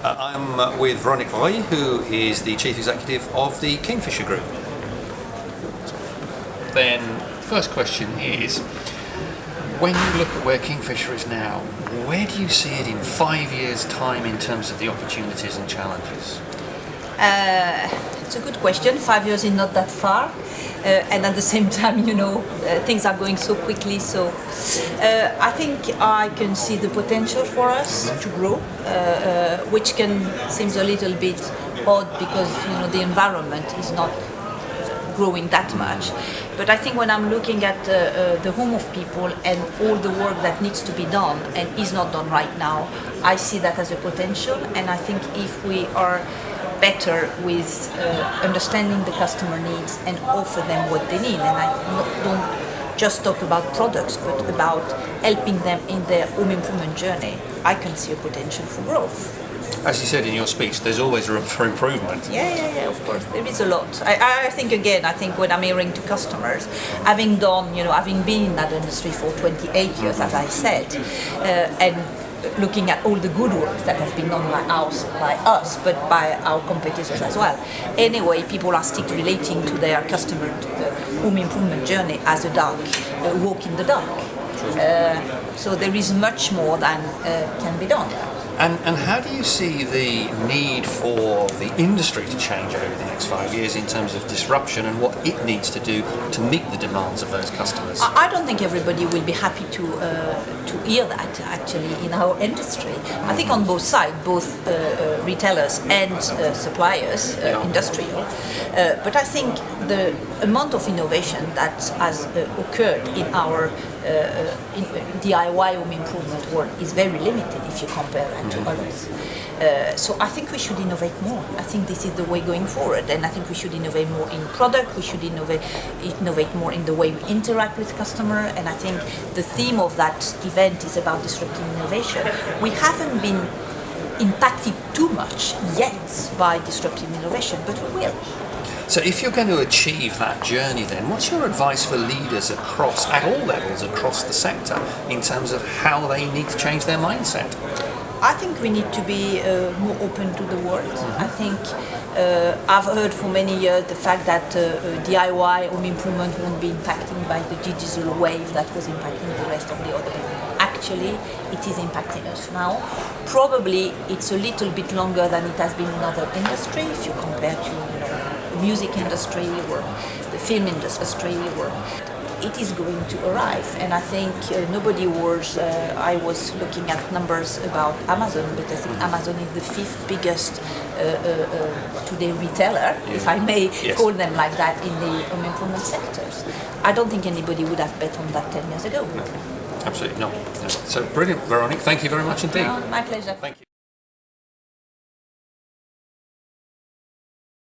I'm with Véronique Laury, who is the Chief Executive of the Kingfisher Group. Then, first question is, when you look at where Kingfisher is now, where do you see it in 5 years' time in terms of the opportunities and challenges? It's a good question. 5 years is not that far. And at the same time, things are going so quickly. So I think I can see the potential for us to grow, which seems a little bit odd because the environment is not growing that much. But I think when I'm looking at the home of people and all the work that needs to be done and is not done right now, I see that as a potential. And I think if we are better with understanding the customer needs and offer them what they need, and I don't just talk about products but about helping them in their home improvement journey, I can see a potential for growth. As you said in your speech, there's always room for improvement. Yeah, of course, there is a lot. I think when I'm hearing to customers, having been in that industry for 28 years, as I said, and looking at all the good work that has been done by us, but by our competitors as well. Anyway, people are still relating to their customer home improvement journey as a walk in the dark. So there is much more than can be done. And how do you see the need for the industry to change over the next 5 years in terms of disruption and what it needs to do to meet the demands of those customers? I don't think everybody will be happy to hear that, actually, in our industry. I think on both sides, both retailers and suppliers, industrial. But I think the amount of innovation that has occurred in our DIY home improvement world is very limited if you compare that to others. So I think we should innovate more. I think this is the way going forward, and I think we should innovate more in product. We should innovate more in the way we interact with customer. And I think the theme of that event is about disrupting innovation. We haven't been impacted too much yet by disruptive innovation, but we will. So if you're going to achieve that journey, then what's your advice for leaders at all levels across the sector in terms of how they need to change their mindset? I think we need to be more open to the world. I think I've heard for many years the fact that DIY home improvement won't be impacted by the digital wave that was impacting the rest of the other people. Actually, it is impacting us now. Probably it's a little bit longer than it has been in other industries if you compare to the music industry or the film industry. It is going to arrive, and I think nobody was. I was looking at numbers about Amazon, but I think Amazon is the 5th biggest today retailer, if I may call them like that, in the home improvement sectors. I don't think anybody would have bet on that 10 years ago. Absolutely not. So brilliant, Véronique. Thank you very much indeed. No, my pleasure. Thank you.